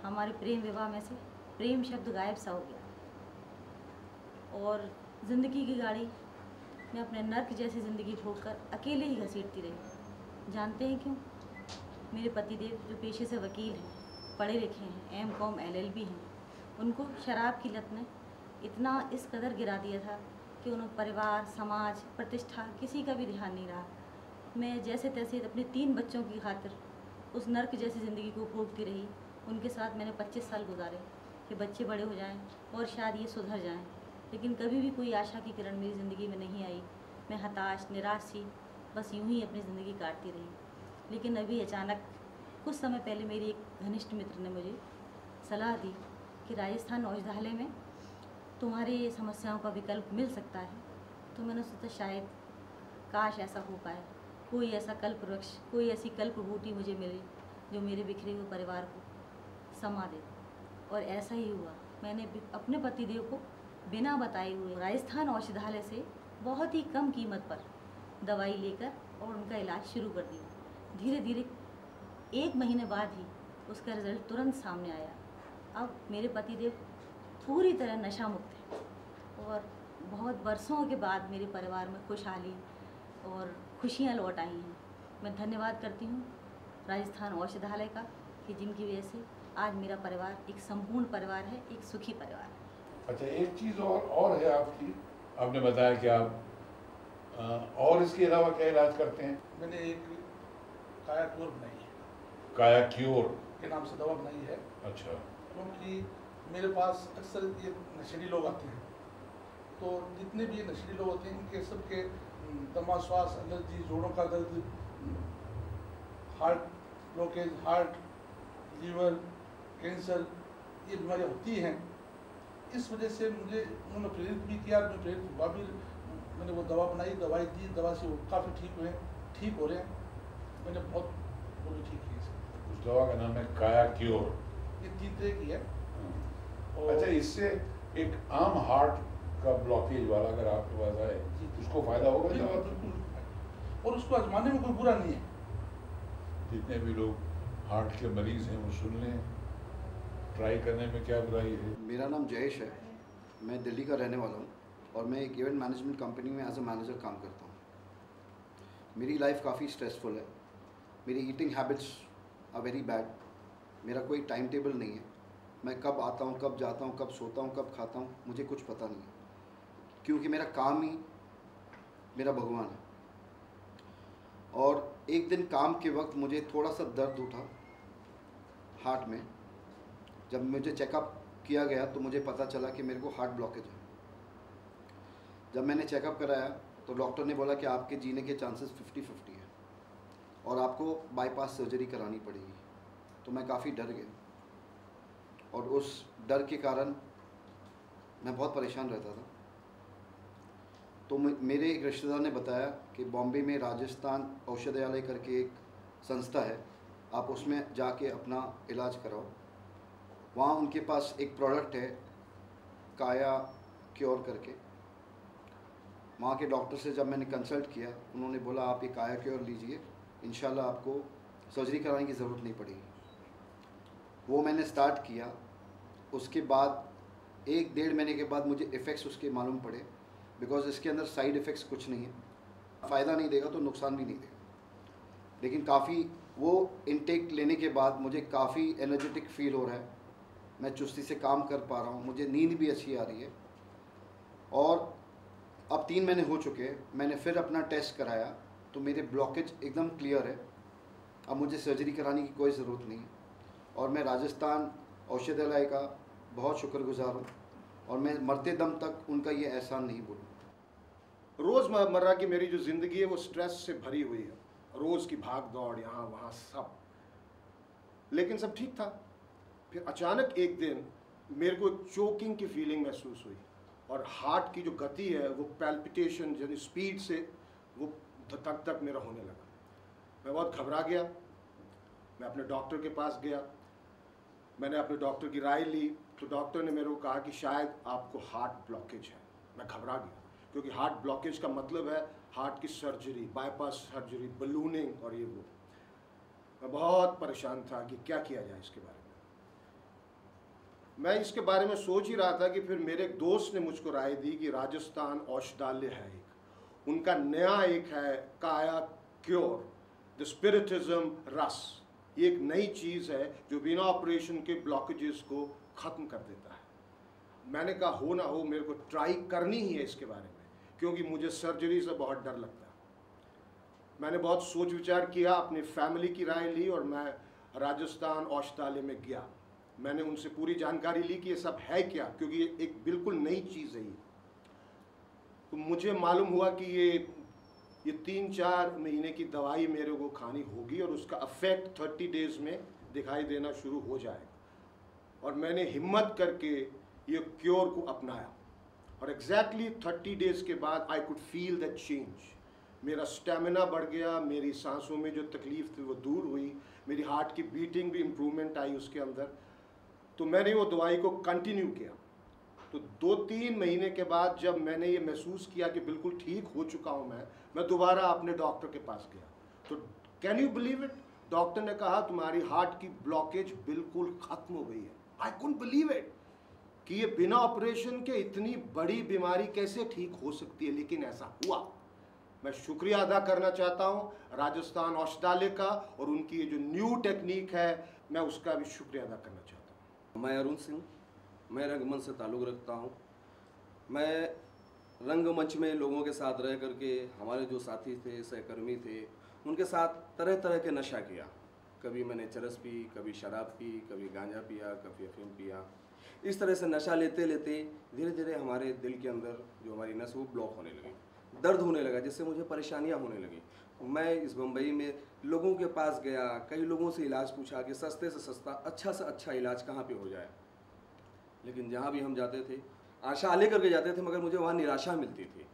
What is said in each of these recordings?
हमारे प्रेम विवाह में से प्रेम शब्द गायब सा हो गया और ज़िंदगी की गाड़ी मैं अपने नर्क जैसी ज़िंदगी भोग कर अकेले ही घसीटती रही। जानते हैं क्यों? मेरे पतिदेव जो पेशे से वकील हैं, पढ़े लिखे हैं, एम.कॉम LLB हैं, उनको शराब की लत ने इतना इस कदर गिरा दिया था कि उन्हें परिवार, समाज, प्रतिष्ठा किसी का भी ध्यान नहीं रहा। मैं जैसे तैसे अपने 3 बच्चों की खातिर उस नर्क जैसी ज़िंदगी को भोगती रही। उनके साथ मैंने 25 साल गुजारे कि बच्चे बड़े हो जाएं और शायद ये सुधर जाएं, लेकिन कभी भी कोई आशा की किरण मेरी ज़िंदगी में नहीं आई। मैं हताश, निराश सी बस यूं ही अपनी ज़िंदगी काटती रही। लेकिन अभी अचानक कुछ समय पहले मेरी एक घनिष्ठ मित्र ने मुझे सलाह दी कि राजस्थान औषधालय में तुम्हारी समस्याओं का विकल्प मिल सकता है। तो मैंने सोचा शायद काश ऐसा हो पाए, कोई ऐसा कल्प वृक्ष, कोई ऐसी कल्प बूटी मुझे मिले जो मेरे बिखरे हुए परिवार को समा दे। और ऐसा ही हुआ। मैंने अपने पतिदेव को बिना बताए हुए राजस्थान औषधालय से बहुत ही कम कीमत पर दवाई लेकर और उनका इलाज शुरू कर दिया। धीरे धीरे 1 महीने बाद ही उसका रिज़ल्ट तुरंत सामने आया। अब मेरे पतिदेव पूरी तरह नशा मुक्त हैं और बहुत बरसों के बाद मेरे परिवार में खुशहाली और खुशियाँ लौट आई हैं। मैं धन्यवाद करती हूँ राजस्थान औषधालय का कि जिनकी वजह से आज मेरा परिवार एक संपूर्ण परिवार है, एक सुखी परिवार है। अच्छा, एक चीज़ और है आपकी, आपने बताया कि आप और इसके अलावा क्या इलाज करते हैं? मैंने एक काया क्योर बनाई है। काया क्योर के नाम से दवा बनाई है। अच्छा। क्योंकि मेरे पास अक्सर ये नशेड़ी लोग आते हैं, तो जितने भी ये नशेड़ी लोग होते हैं इनके सबके दमा, श्वास, एलर्जी, जोड़ों का दर्द, heart blockage, heart, liver, cancer, ये बीमारियाँ होती हैं। इस वजह से मुझे उन्होंने प्रेरित भी किया, मैं प्रेरित हुआ भी। मैंने वो दवा बनाई, दवाई दी, दवा से वो काफ़ी ठीक हो रहे हैं। मैंने बहुत वो भी ठीक की है। उस दवा का नाम है काया क्योर। ये 3 तरह की है। अच्छा, इससे एक आम हार्ट का ब्लॉकेज वाला अगर आपके पास आए उसको फायदा होगा? बिल्कुल, और उसको आजमाने में कोई बुरा नहीं है। जितने भी लोग हार्ट के मरीज हैं वो सुन लें, ट्राई करने में क्या बुराई है। मेरा नाम जयेश है, मैं दिल्ली का रहने वाला हूँ और मैं एक इवेंट मैनेजमेंट कंपनी में एज अ मैनेजर काम करता हूँ। मेरी लाइफ काफ़ी स्ट्रेसफुल है। मेरी eating habits are very bad. मेरा कोई टाइम टेबल नहीं है। मैं कब आता हूँ, कब जाता हूँ, कब सोता हूँ, कब खाता हूँ, मुझे कुछ पता नहीं है, क्योंकि मेरा काम ही मेरा भगवान है। और एक दिन काम के वक्त मुझे थोड़ा सा दर्द उठा हार्ट में। जब मुझे चेकअप किया गया तो मुझे पता चला कि मेरे को हार्ट ब्लॉकेज है। जब मैंने चेकअप कराया तो डॉक्टर ने बोला कि आपके जीने के चांसेस 50-50 है और आपको बाईपास सर्जरी करानी पड़ेगी। तो मैं काफ़ी डर गया और उस डर के कारण मैं बहुत परेशान रहता था। तो मेरे एक रिश्तेदार ने बताया कि बॉम्बे में राजस्थान औषधालय करके एक संस्था है, आप उसमें जाके अपना इलाज कराओ। वहाँ उनके पास एक प्रोडक्ट है काया क्योर करके। वहाँ के डॉक्टर से जब मैंने कंसल्ट किया, उन्होंने बोला आप ये काया क्योर लीजिए, इंशाल्लाह आपको सर्जरी कराने की ज़रूरत नहीं पड़ेगी। वो मैंने स्टार्ट किया। उसके बाद 1-1.5 महीने के बाद मुझे इफ़ेक्ट्स उसके मालूम पड़े, बिकॉज इसके अंदर साइड इफ़ेक्ट्स कुछ नहीं है। फ़ायदा नहीं देगा तो नुकसान भी नहीं देगा, लेकिन काफ़ी वो इनटेक लेने के बाद मुझे काफ़ी एनर्जेटिक फील हो रहा है। मैं चुस्ती से काम कर पा रहा हूँ, मुझे नींद भी अच्छी आ रही है। और अब 3 महीने हो चुके हैं, मैंने फिर अपना टेस्ट कराया तो मेरे ब्लॉकेज एकदम क्लियर है। अब मुझे सर्जरी कराने की कोई ज़रूरत नहीं है और मैं राजस्थान औषधालय का बहुत शुक्रगुजार हूँ और मैं मरते दम तक उनका ये एहसान नहीं भूलूँ। रोज़मर्रा की मेरी जो ज़िंदगी है वो स्ट्रेस से भरी हुई है, रोज़ की भाग दौड़, यहाँ वहाँ सब, लेकिन सब ठीक था। फिर अचानक एक दिन मेरे को एक चोकिंग की फीलिंग महसूस हुई और हार्ट की जो गति है वो पैल्पिटेशन यानी स्पीड से वो धक धक मेरा होने लगा। मैं बहुत घबरा गया। मैं अपने डॉक्टर के पास गया, मैंने अपने डॉक्टर की राय ली तो डॉक्टर ने मेरे को कहा कि शायद आपको हार्ट ब्लॉकेज है। मैं घबरा गया क्योंकि हार्ट ब्लॉकेज का मतलब है हार्ट की सर्जरी, बाईपास सर्जरी, बलूनिंग और ये वो। मैं बहुत परेशान था कि क्या किया जाए इसके बारे में। मैं इसके बारे में सोच ही रहा था कि फिर मेरे एक दोस्त ने मुझको राय दी कि राजस्थान औषधालय है एक, उनका नया एक है काया क्योर, द स्पिरिटिज्म रस। ये एक नई चीज़ है जो बिना ऑपरेशन के ब्लॉकेजेस को ख़त्म कर देता है। मैंने कहा हो ना हो मेरे को ट्राई करनी ही है इसके बारे में, क्योंकि मुझे सर्जरी से बहुत डर लगता है। मैंने बहुत सोच विचार किया, अपनी फैमिली की राय ली और मैं राजस्थान औषधालय में गया। मैंने उनसे पूरी जानकारी ली कि ये सब है क्या, क्योंकि ये एक बिल्कुल नई चीज़ है ये। तो मुझे मालूम हुआ कि ये 3-4 महीने की दवाई मेरे को खानी होगी और उसका इफेक्ट 30 डेज़ में दिखाई देना शुरू हो जाएगा। और मैंने हिम्मत करके ये क्योर को अपनाया और एग्जैक्टली 30 डेज़ के बाद I could feel that change. मेरा स्टेमिना बढ़ गया, मेरी सांसों में जो तकलीफ थी वो दूर हुई, मेरी हार्ट की बीटिंग भी इम्प्रूवमेंट आई उसके अंदर। तो मैंने वो दवाई को कंटिन्यू किया। तो 2-3 महीने के बाद जब मैंने ये महसूस किया कि बिल्कुल ठीक हो चुका हूँ मैं दोबारा अपने डॉक्टर के पास गया। तो can you believe it, doctor ने कहा तुम्हारी हार्ट की ब्लॉकेज बिल्कुल ख़त्म हो गई है। आई कुडंट बिलीव इट कि ये बिना ऑपरेशन के इतनी बड़ी बीमारी कैसे ठीक हो सकती है, लेकिन ऐसा हुआ। मैं शुक्रिया अदा करना चाहता हूँ राजस्थान औषधालय का, और उनकी ये जो न्यू टेक्निक है मैं उसका भी शुक्रिया अदा करना चाहता हूँ। मैं अरुण सिंह, मैं रंगमंच से ताल्लुक़ रखता हूँ। मैं रंगमंच में लोगों के साथ रह करके हमारे जो साथी थे, सहकर्मी थे, उनके साथ तरह तरह के नशा किया। कभी मैंने चरस पी, कभी शराब पी, कभी गांजा पिया, कभी अफीम पिया। इस तरह से नशा लेते लेते धीरे धीरे हमारे दिल के अंदर जो हमारी नस वो ब्लॉक होने लगी, दर्द होने लगा, जिससे मुझे परेशानियां होने लगी। मैं इस बम्बई में लोगों के पास गया, कई लोगों से इलाज पूछा कि सस्ते से सस्ता, अच्छा से अच्छा इलाज कहाँ पे हो जाए। लेकिन जहाँ भी हम जाते थे आशा लेकर के जाते थे, मगर मुझे वहाँ निराशा मिलती थी।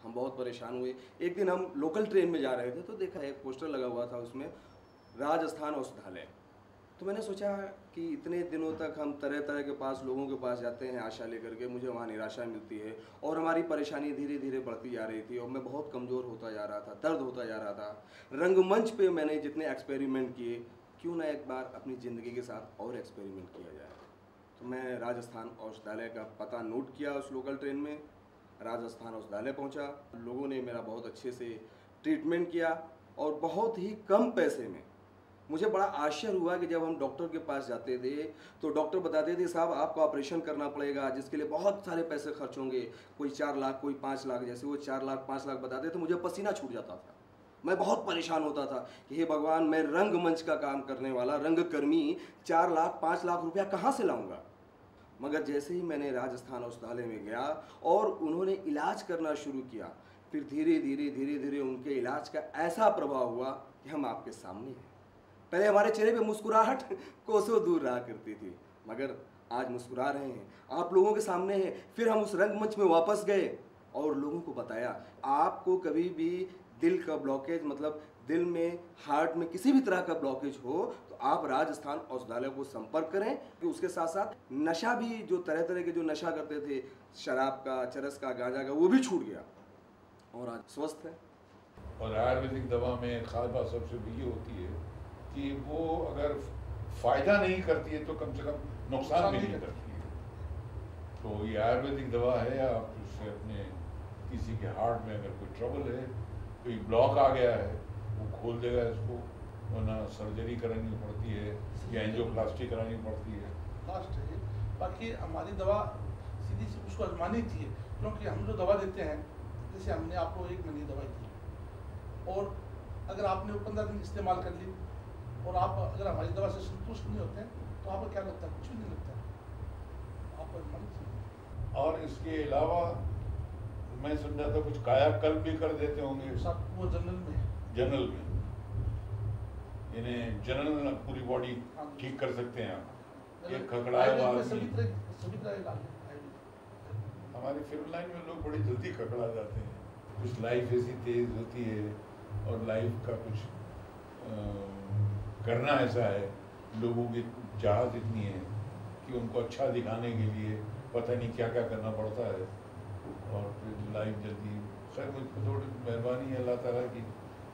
हम बहुत परेशान हुए। एक दिन हम लोकल ट्रेन में जा रहे थे तो देखा एक पोस्टर लगा हुआ था, उसमें राजस्थान औषधालय। तो मैंने सोचा कि इतने दिनों तक हम तरह तरह के पास लोगों के पास जाते हैं आशा लेकर के, मुझे वहाँ निराशा मिलती है और हमारी परेशानी धीरे धीरे बढ़ती जा रही थी और मैं बहुत कमज़ोर होता जा रहा था, दर्द होता जा रहा था। रंगमंच पे मैंने जितने एक्सपेरिमेंट किए, क्यों ना एक बार अपनी ज़िंदगी के साथ और एक्सपेरिमेंट किया जाए। तो मैं राजस्थान औषधालय का पता नोट किया, उस लोकल ट्रेन में राजस्थान औषधालय पहुँचा। लोगों ने मेरा बहुत अच्छे से ट्रीटमेंट किया और बहुत ही कम पैसे में। मुझे बड़ा आश्चर्य हुआ कि जब हम डॉक्टर के पास जाते थे तो डॉक्टर बताते थे साहब आपको ऑपरेशन करना पड़ेगा, जिसके लिए बहुत सारे पैसे खर्च होंगे, कोई 4 लाख, कोई 5 लाख। जैसे वो 4 लाख 5 लाख बताते थे, मुझे पसीना छूट जाता था। मैं बहुत परेशान होता था कि हे भगवान, मैं रंगमंच का काम करने वाला रंगकर्मी 4 लाख 5 लाख रुपया कहाँ से लाऊंगा। मगर जैसे ही मैंने राजस्थान औषधालय में गया और उन्होंने इलाज करना शुरू किया, फिर धीरे धीरे उनके इलाज का ऐसा प्रभाव हुआ कि हम आपके सामने हैं। पहले हमारे चेहरे पे मुस्कुराहट कोसों दूर रहा करती थी, मगर आज मुस्कुरा रहे हैं, आप लोगों के सामने हैं। फिर हम उस रंगमंच में वापस गए और लोगों को बताया आपको कभी भी दिल का ब्लॉकेज, मतलब दिल में, हार्ट में किसी भी तरह का ब्लॉकेज हो तो आप राजस्थान औषधालय को संपर्क करें। कि उसके साथ साथ नशा भी, जो तरह तरह के जो नशा करते थे, शराब का, चरस का, गांजा का, वो भी छूट गया और आज स्वस्थ है। और आयुर्वेदिक दवा में खास बात सबसे ये होती है कि वो अगर फ़ायदा नहीं करती है तो कम से कम नुकसान भी नहीं करती है। तो ये आयुर्वेदिक दवा है, आप उससे अपने किसी के हार्ट में अगर कोई ट्रबल है, कोई ब्लॉक आ गया है, वो खोल देगा इसको, वरना सर्जरी करानी पड़ती है या एंजियोप्लास्टी करानी पड़ती है। लास्ट है। बाकी हमारी दवा सीधी सी उसको आजमानी चाहिए, क्योंकि हम जो दवा देते हैं, जैसे हमने आपको 1 महीने दवाई दी और अगर आपने 15 दिन इस्तेमाल कर ली और आप अगर हमारी दवा से संतुष्ट नहीं होते हैं तो आपको क्या लगता है? कुछ भी नहीं लगता है। आपको आजमानी चाहिए। और इसके अलावा मैं समझा था कुछ कायाकल्प भी कर देते होंगे सब वो जनरल में है। जनरल में, इन्हें जनरल पूरी बॉडी ठीक कर सकते हैं आप। एक खकड़ाए हुआ आदमी, सभी तरह इलाज है। हमारी फिल्म लाइन में लोग बड़ी जल्दी खकड़ा जाते हैं। कुछ लाइफ ऐसी तेज होती है और लाइफ का कुछ करना ऐसा है, लोगों की चाहत इतनी है कि उनको अच्छा दिखाने के लिए पता नहीं क्या क्या करना पड़ता है और फिर लाइफ जल्दी। खैर मुझ पर थोड़ी मेहरबानी है अल्लाह ताला की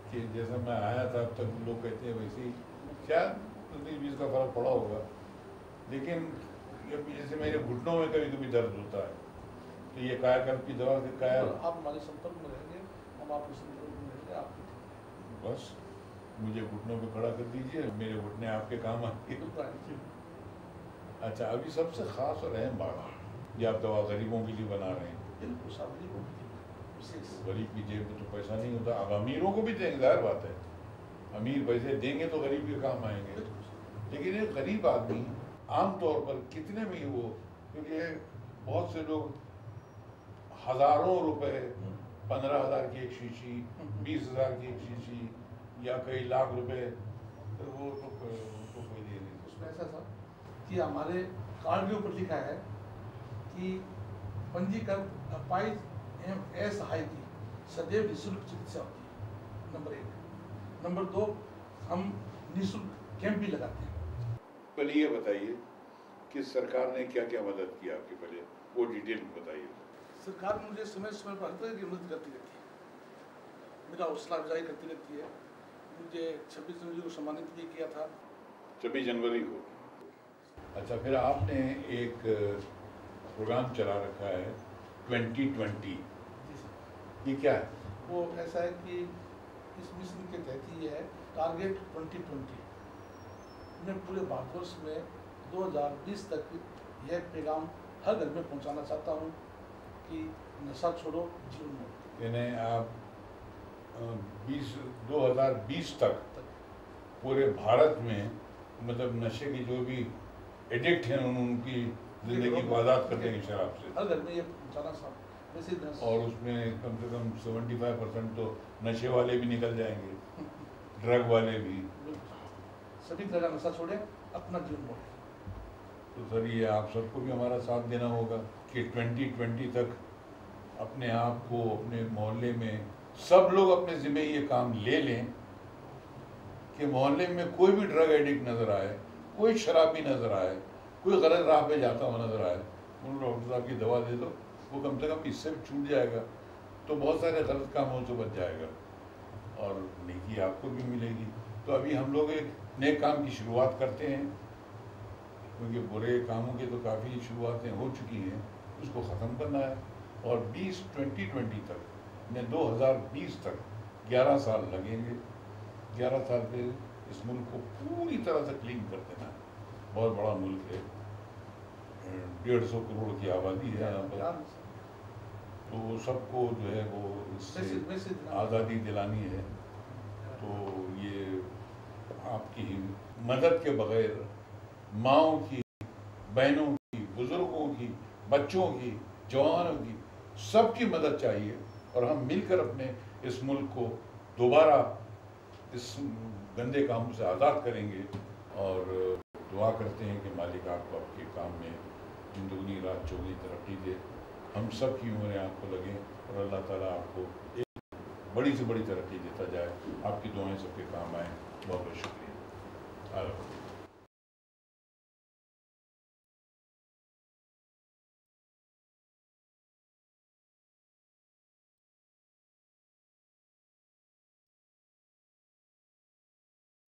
कि जैसा मैं आया था अब तक लोग कहते हैं वैसे ही शायद 19-20 का फ़र्क पड़ा होगा। लेकिन जैसे मेरे घुटनों में कभी कभी दर्द होता है, तो ये कायाकल्प की दवा से काया आप हमारे संपर्क में रहेंगे, हम आपके संपर्क में रहेंगे, आप बस मुझे घुटनों पे खड़ा कर दीजिए, मेरे घुटने आपके काम आएंगे। अच्छा, अभी सबसे खास और अहम बात ये आप दवा गरीबों के लिए बना रहे हैं। गरीब की जेब में तो पैसा नहीं होता, अब अमीरों को भी देंगे, जाहिर बात है, अमीर पैसे देंगे तो गरीब के काम आएंगे। लेकिन एक गरीब आदमी आमतौर पर कितने में ही वो, क्योंकि बहुत से लोग हज़ारों रुपए, 15,000 की एक शीशी, 20,000 की एक शीशी या कई लाख रुपए, तो वो तो कोई दे नहीं। उसमें ऐसा था कि हमारे कार्ड के ऊपर लिखा है कि पंजीकृत अपाहिज एवं असहाय की सदैव निःशुल्क चिकित्सा होती है, नंबर 1। नंबर 2, हम निःशुल्क कैंप भी लगाते हैं। पहले ये बताइए कि सरकार ने क्या क्या मदद की आपकी, पहले वो डिटेल में बताइए। सरकार मुझे समय समय पर हर तरह की मदद करती रहती है, मेरा हौसला अफजाई करती रहती है। मुझे 26 जनवरी को सम्मानित भी किया था। 26 जनवरी को। अच्छा, फिर आपने एक प्रोग्राम चला रखा है 2020, ये क्या है? वो ऐसा है कि इस मिशन के तहत ये है टारगेट 2020। मैं पूरे भारतवर्ष में 2020 तक यह पैगाम हर घर में पहुंचाना चाहता हूं कि नशा छोड़ो, जीवन मुक्त। यानी आप 2020 तक पूरे भारत में मतलब नशे की जो भी एडिक्ट हैं उनकी ज़िंदगी को आज़ाद कर देंगे शराब से। हर घर में ये पहुंचाना साहब वैसे और उसमें कम से कम 75% तो नशे वाले भी निकल जाएंगे, ड्रग वाले भी। सभी तरह का नशा छोड़े, अपना जीवन मोड़े। तो सर ये आप सबको भी हमारा साथ देना होगा कि 2020 तक अपने आप को, अपने मोहल्ले में सब लोग अपने ज़िम्मे ये काम ले लें कि मोहल्ले में कोई भी ड्रग एडिक्ट नज़र आए, कोई शराबी नज़र आए, कोई गलत राह पे जाता हुआ नज़र आए, उन डॉक्टर साहब की दवा दे दो, वो कम से कम इससे भी छूट जाएगा, तो बहुत सारे गलत कामों से बच जाएगा और नेकी आपको भी मिलेगी। तो अभी हम लोग एक नए काम की शुरुआत करते हैं, क्योंकि बुरे कामों की तो काफ़ी शुरुआतें हो चुकी हैं, उसको ख़त्म करना है। और 2020 तक, 2020 तक 11 साल लगेंगे। 11 साल पे इस मुल्क को पूरी तरह से क्लीन कर देना है। बहुत बड़ा मुल्क है, 150 करोड़ की आबादी है यहाँ पर, तो सबको जो है वो इससे आज़ादी दिलानी है। तो ये आपकी मदद के बगैर माँओं की, बहनों की, बुज़ुर्गों की, बच्चों की, जवानों की, सबकी मदद चाहिए और हम मिलकर अपने इस मुल्क को दोबारा इस गंदे काम से आज़ाद करेंगे। और दुआ करते हैं कि मालिक आपको आपके काम में जिंदगी रात चौगुनी तरक्की दे, हम सब की उम्रें आपको लगें और अल्लाह ताला आपको एक बड़ी से बड़ी तरक्की देता जाए। आपकी दुआएं सबके काम आएँ। बहुत बहुत शुक्रिया।